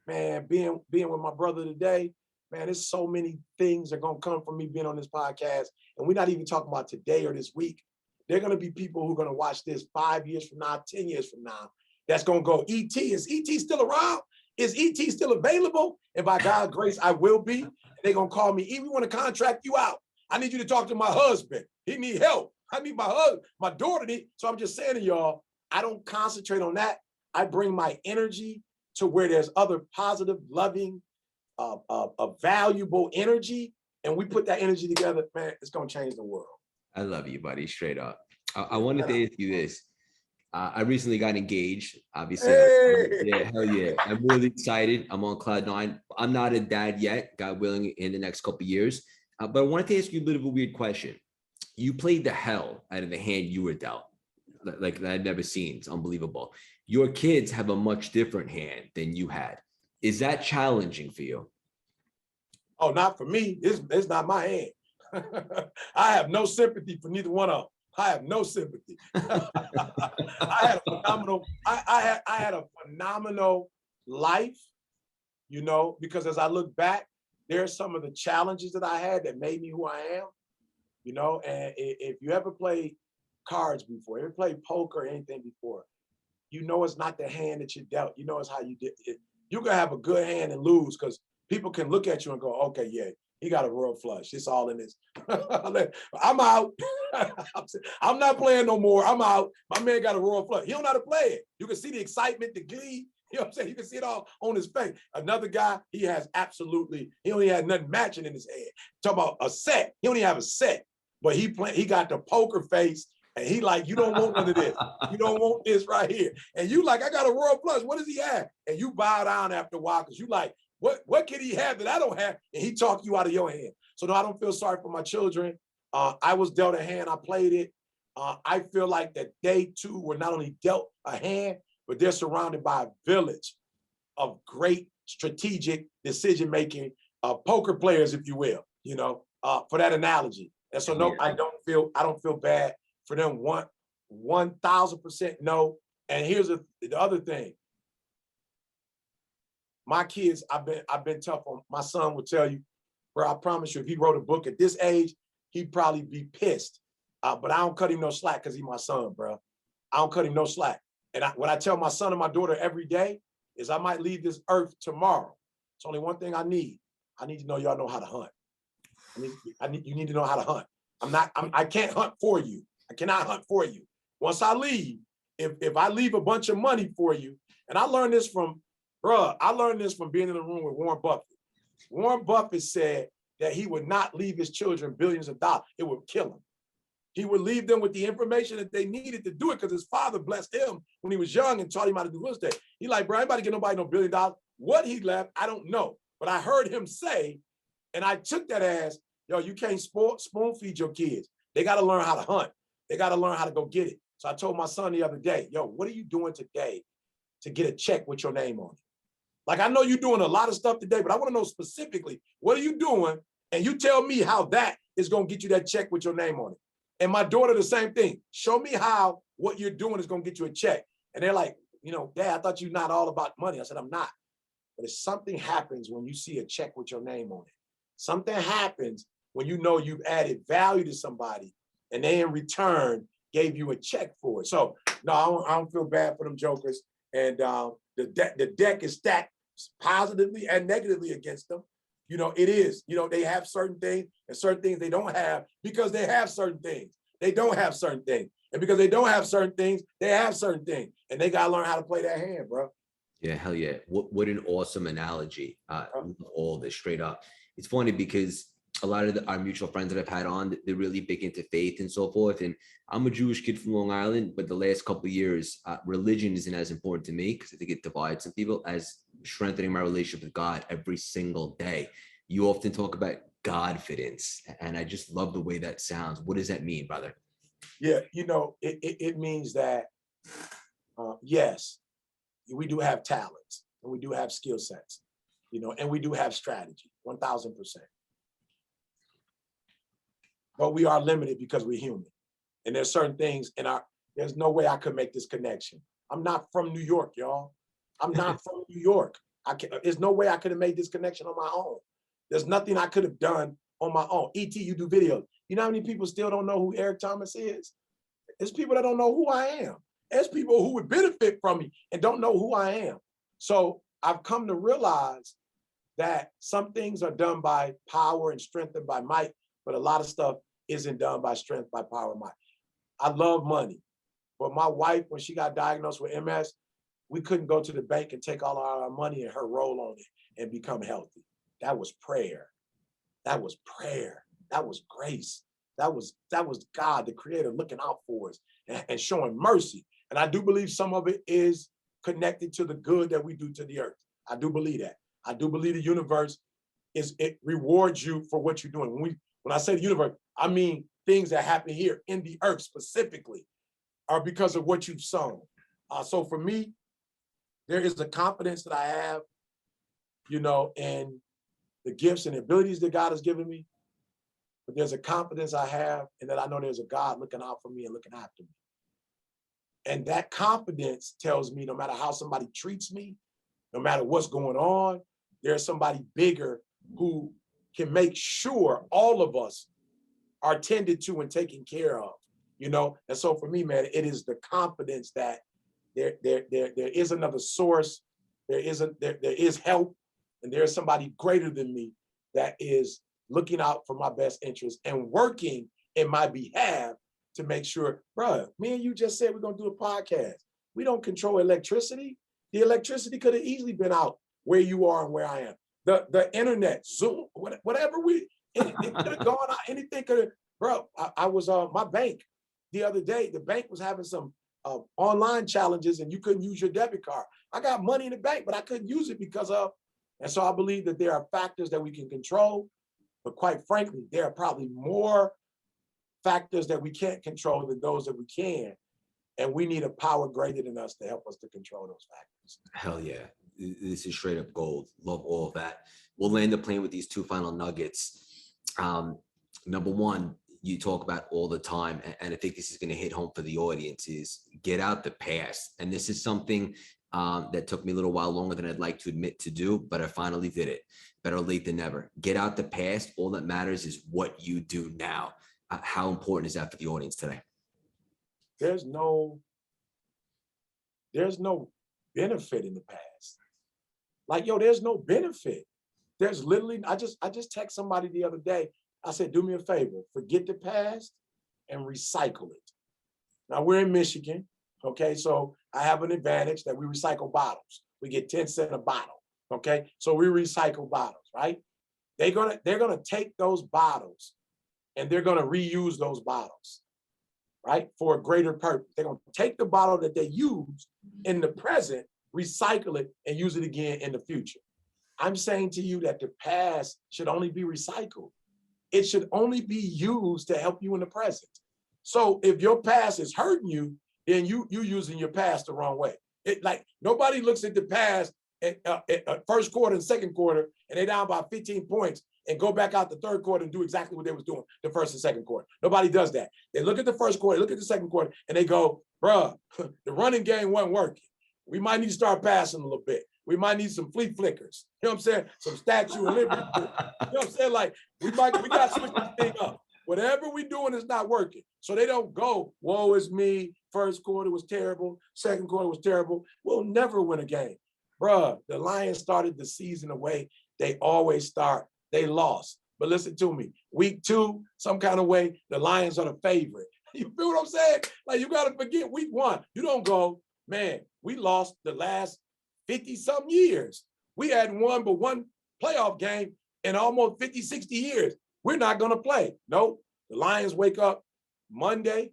man, being with my brother today, man, there's so many things that are going to come from me being on this podcast. And we're not even talking about today or this week. There are going to be people who are going to watch this 5 years from now, 10 years from now. That's going to go, ET, is ET still around? Is ET still available? And by God's grace, I will be. They're going to call me, E, we want to contract you out. I need you to talk to my husband. He need help. I need my husband, my daughter. So I'm just saying to y'all, I don't concentrate on that. I bring my energy to where there's other positive, loving, valuable energy. And we put that energy together, man, it's going to change the world. I love you, buddy. Straight up. I wanted to ask you this. I recently got engaged, obviously. Hey. Yeah, hell yeah. I'm really excited. I'm on cloud nine. I'm not a dad yet, God willing, in the next couple of years. But I wanted to ask you a bit of a weird question. You played the hell out of the hand you were dealt, like I'd never seen. It's unbelievable. Your kids have a much different hand than you had. Is that challenging for you? Oh, not for me. It's not my hand. I have no sympathy for neither one of them. I have no sympathy. I had a phenomenal life, you know, because as I look back, there's some of the challenges that I had that made me who I am, you know. And if you ever played cards before, ever played poker or anything before, you know it's not the hand that you dealt. You know it's how you did it. You can have a good hand and lose because people can look at you and go, okay, yeah, he got a royal flush. It's all in this. I'm out. I'm not playing no more. I'm out. My man got a royal flush. He don't know how to play it. You can see the excitement, the glee. You know what I'm saying? You can see it all on his face. Another guy, he only had nothing matching in his head. Talk about a set. He only have a set, but he got the poker face. And he like, you don't want none of this. You don't want this right here. And you like, I got a royal flush. What does he have? And you bow down after a while because you like, what can he have that I don't have? And he talk you out of your hand. So no, I don't feel sorry for my children. I was dealt a hand. I played it. I feel like that they too were not only dealt a hand, but they're surrounded by a village of great strategic decision-making poker players, if you will, you know, for that analogy. And so no, I don't feel bad for them. 1,000% no. And here's the other thing. My kids, I've been tough on. My son will tell you, bro, I promise you, if he wrote a book at this age, he'd probably be pissed. But I don't cut him no slack because he's my son, bro. I don't cut him no slack. And what I tell my son and my daughter every day is I might leave this earth tomorrow. It's only one thing I need. I need to know y'all know how to hunt. You need to know how to hunt. I can't hunt for you. I cannot hunt for you. Once I leave, if I leave a bunch of money for you, and I learned this from being in the room with Warren Buffett. Warren Buffett said that he would not leave his children billions of dollars. It would kill him. He would leave them with the information that they needed to do it because his father blessed him when he was young and taught him how to do real estate. He like, bro, anybody get nobody no $1 billion. What he left, I don't know. But I heard him say, and I took that as, yo, you can't spoon feed your kids. They got to learn how to hunt. They got to learn how to go get it. So I told my son the other day, yo, what are you doing today to get a check with your name on it? Like, I know you're doing a lot of stuff today, but I want to know specifically, what are you doing? And you tell me how that is going to get you that check with your name on it. And my daughter, the same thing. Show me how what you're doing is going to get you a check. And they're like, you know, Dad, I thought you're not all about money. I said, I'm not. But if something happens when you see a check with your name on it, something happens when you know you've added value to somebody and they in return gave you a check for it. So no, I don't feel bad for them jokers. And the deck is stacked positively and negatively against them. You know, it is. You know, they have certain things and certain things they don't have because they have certain things. They don't have certain things. And because they don't have certain things, they have certain things. And they got to learn how to play that hand, bro. Yeah, hell yeah. What an awesome analogy. All this straight up. It's funny because a lot of our mutual friends that I've had on, they're really big into faith and so forth. And I'm a Jewish kid from Long Island, but the last couple of years, religion isn't as important to me because I think it divides some people as strengthening my relationship with God every single day. You often talk about Godfidence, and I just love the way that sounds. What does that mean, brother? Yeah, it means that, yes, we do have talents and we do have skill sets, and we do have strategy, 1000%. But we are limited because we're human. And there's certain things there's no way I could make this connection. I'm not from New York, y'all. I'm not from New York. There's no way I could have made this connection on my own. There's nothing I could have done on my own. E.T., you do videos. You know how many people still don't know who Eric Thomas is? There's people that don't know who I am. There's people who would benefit from me and don't know who I am. So I've come to realize that some things are done by power and strength and by might, but a lot of stuff isn't done by strength, by power, and might. I love money, but my wife, when she got diagnosed with MS, we couldn't go to the bank and take all our money and her roll on it and become healthy. That was prayer. That was prayer. That was grace. That was God, the creator, looking out for us and showing mercy. And I do believe some of it is connected to the good that we do to the earth. I do believe that. I do believe the universe it rewards you for what you're doing. When I say the universe, I mean things that happen here in the earth specifically are because of what you've sown. So for me, there is the confidence that I have, in the gifts and the abilities that God has given me. But there's a confidence I have in that I know there's a God looking out for me and looking after me. And that confidence tells me no matter how somebody treats me, no matter what's going on, there's somebody bigger who can make sure all of us are tended to and taken care of, And so for me, man, it is the confidence that there is another source, there is help, and there's somebody greater than me that is looking out for my best interest and working in my behalf to make sure, bro, me and you just said we're gonna do a podcast. We don't control electricity. The electricity could have easily been out where you are and where I am. The internet, Zoom, whatever it could have gone out, anything could have, bro. I was my bank the other day, the bank was having some online challenges and you couldn't use your debit card. I got money in the bank, but I couldn't use it and so I believe that there are factors that we can control, but quite frankly, there are probably more factors that we can't control than those that we can. And we need a power greater than us to help us to control those factors. Hell yeah. This is straight up gold. Love all of that. We'll land the plane with these two final nuggets. Number one, you talk about all the time, and I think this is going to hit home for the audience, is get out the past. And this is something that took me a little while longer than I'd like to admit to do, but I finally did it. Better late than never. Get out the past. All that matters is what you do now. How important is that for the audience today? There's no benefit in the past. Like, there's no benefit. There's literally, I just text somebody the other day. I said, do me a favor, forget the past and recycle it. Now we're in Michigan, okay? So I have an advantage that we recycle bottles. We get 10 cents a bottle, okay? So we recycle bottles, right? They're gonna take those bottles and they're gonna reuse those bottles, right? For a greater purpose. They're gonna take the bottle that they used in the present, recycle it, and use it again in the future. I'm saying to you that the past should only be recycled. It should only be used to help you in the present. So if your past is hurting you, then you using your past the wrong way. Nobody looks at the past at first quarter and second quarter, and they're down by 15 points and go back out the third quarter and do exactly what they was doing the first and second quarter. Nobody does that. They look at the first quarter, look at the second quarter, and they go, bruh, the running game wasn't working. We might need to start passing a little bit. We might need some flea flickers. You know what I'm saying? Some Statue of Liberty. You know what I'm saying? Like, we got to switch this thing up. Whatever we're doing is not working. So they don't go, woe is me. First quarter was terrible. Second quarter was terrible. We'll never win a game. Bruh, the Lions started the season the way they always start. They lost. But listen to me. Week 2, some kind of way, the Lions are the favorite. You feel what I'm saying? Like, you got to forget week 1. You don't go, man, we lost the last 50-something years. We hadn't won but one playoff game in almost 50, 60 years. We're not going to play. Nope. The Lions wake up Monday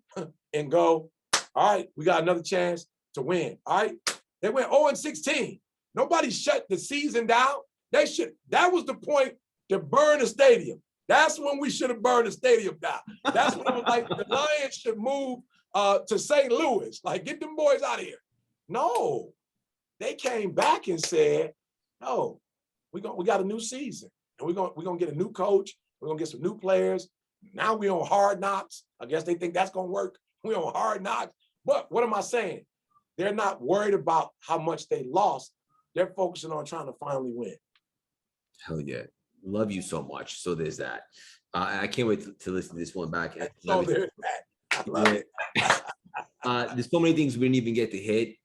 and go, all right, we got another chance to win. All right. They went 0-16. Nobody shut the season down. That was the point to burn the stadium. That's when we should have burned the stadium down. That's when it was like the Lions should move to St. Louis. Like, get them boys out of here. No, they came back and said, no, we got a new season. And we're gonna get a new coach. We're gonna get some new players. Now we on Hard Knocks. I guess they think that's gonna work. We on Hard Knocks. But what am I saying? They're not worried about how much they lost. They're focusing on trying to finally win. Hell yeah. Love you so much. So there's that. I can't wait to listen to this one back. So there's that. I love it. There's so many things we didn't even get to hit.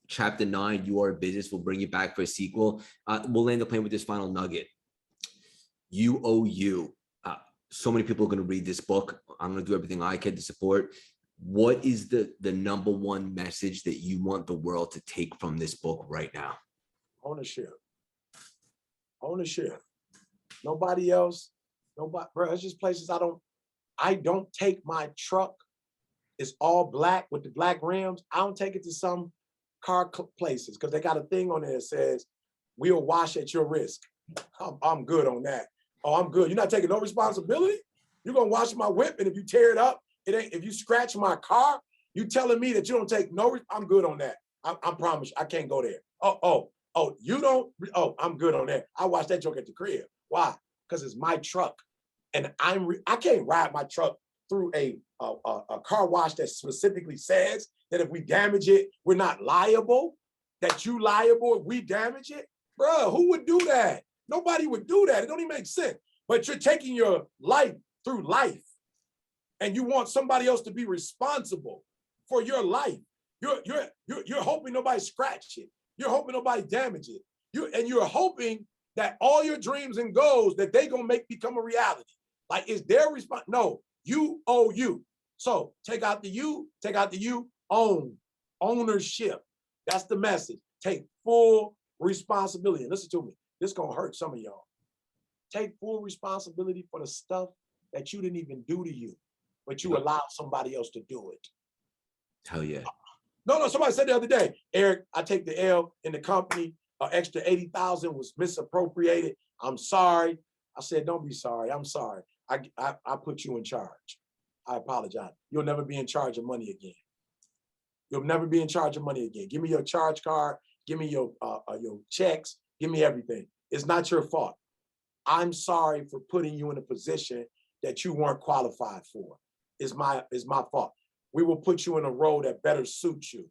Chapter 9, You Are a Business. We'll bring you back for a sequel. We'll end the plane with this final nugget. You owe you. So many people are going to read this book. I'm going to do everything I can to support. What is the number one message that you want the world to take from this book right now? Ownership. Ownership. Nobody else. Nobody, bro. It's just places I don't take my truck. It's all black with the black rims. I don't take it to some car places because they got a thing on there that says, we'll wash at your risk. I'm good on that. Oh, I'm good. You're not taking no responsibility? You're going to wash my whip, and if you tear it up, it ain't. If you scratch my car, you telling me that you don't take no, I'm good on that. I promise you, I can't go there. Oh, you don't? Oh, I'm good on that. I watch that joke at the crib. Why? Because it's my truck. And I can't ride my truck through a car wash that specifically says that if we damage it, we're not liable, that you liable if we damage it. Bro, who would do that? Nobody would do that. It don't even make sense. But you're taking your life through life, and you want somebody else to be responsible for your life. You're hoping nobody scratch it. You're hoping nobody damage it. You're hoping that all your dreams and goals that they gonna make become a reality. Like, is their response? No, you owe you. So take out the you, own, ownership. That's the message. Take full responsibility. And listen to me, this is gonna hurt some of y'all. Take full responsibility for the stuff that you didn't even do to you, but you allowed somebody else to do it. Hell yeah. No, somebody said the other day, Eric, I take the L in the company, extra 80,000 was misappropriated. I'm sorry. I said, don't be sorry. I'm sorry. I put you in charge. I apologize. You'll never be in charge of money again. You'll never be in charge of money again. Give me your charge card. Give me your checks. Give me everything. It's not your fault. I'm sorry for putting you in a position that you weren't qualified for. It's my fault. We will put you in a role that better suits you.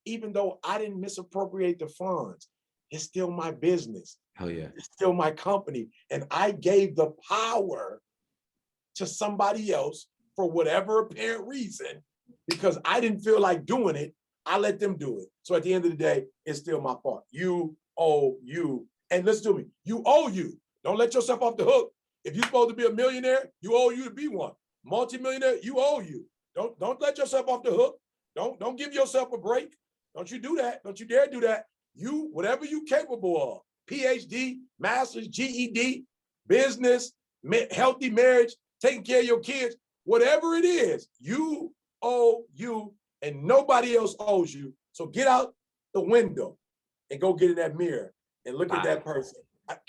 Even though I didn't misappropriate the funds, it's still my business. Hell yeah. It's still my company. And I gave the power to somebody else for whatever apparent reason, because I didn't feel like doing it. I let them do it. So at the end of the day, it's still my fault. You owe you. And listen to me, you owe you. Don't let yourself off the hook. If you're supposed to be a millionaire, you owe you to be one. Multi-millionaire, you owe you. Don't let yourself off the hook. Don't give yourself a break. Don't you do that. Don't you dare do that. You, whatever you capable of, PhD, master's, GED, business, healthy marriage, taking care of your kids, whatever it is, you owe you, and nobody else owes you. So get out the window and go get in that mirror and look at that person.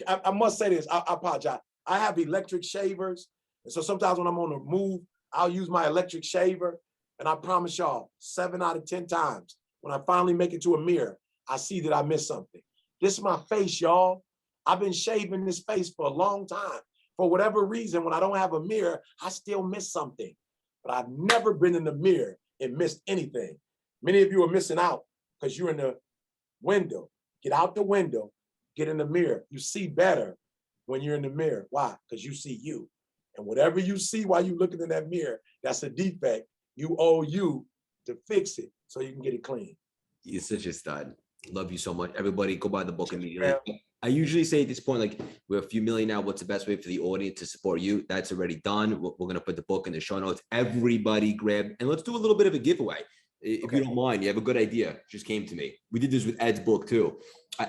I must say this, I apologize. I have electric shavers. And so sometimes when I'm on the move, I'll use my electric shaver. And I promise y'all, 7 out of 10 times, when I finally make it to a mirror, I see that I missed something. This is my face, y'all. I've been shaving this face for a long time. For whatever reason, when I don't have a mirror, I still miss something. But I've never been in the mirror and missed anything. Many of you are missing out because you're in the window. Get out the window, get in the mirror. You see better when you're in the mirror. Why? Because you see you. And whatever you see while you're looking in that mirror, that's a defect. You owe you to fix it so you can get it clean. You're such a stud. Love you so much. Everybody go buy the book immediately. I usually say at this point, like, we're a few million now. What's the best way for the audience to support you? That's already done. We're going to put the book in the show notes. Everybody grab, and let's do a little bit of a giveaway. If you don't mind, you have a good idea. Just came to me. We did this with Ed's book too.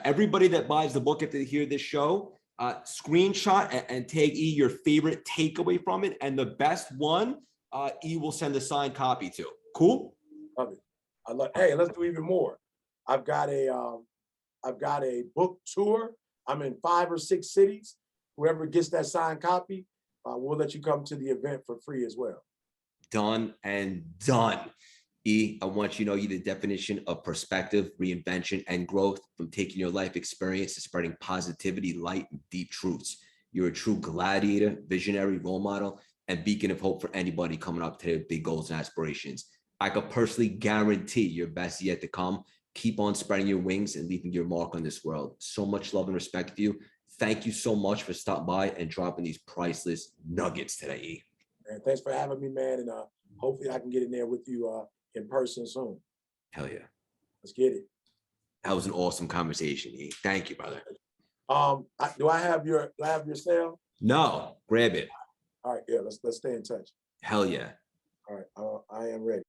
Everybody that buys the book after they hear this show, screenshot and tag E your favorite takeaway from it. And the best one, E will send a signed copy to. Cool? Love it. Hey, let's do even more. I've got a book tour. I'm in 5 or 6 cities. whoever gets that signed copy, we'll let you come to the event for free as well. Done and done. E, I want you to know you're the definition of perspective, reinvention, and growth, from taking your life experience to spreading positivity, light, and deep truths. You're a true gladiator, visionary, role model, and beacon of hope for anybody coming up to their big goals and aspirations. I could personally guarantee your best yet to come. Keep on spreading your wings and leaving your mark on this world. So much love and respect for you. Thank you so much for stopping by and dropping these priceless nuggets today, E. And thanks for having me, man. And hopefully I can get in there with you in person soon. Hell yeah. Let's get it. That was an awesome conversation, E. Thank you, brother. Do I have your cell? No, grab it. All right, yeah, let's stay in touch. Hell yeah. All right, I am ready.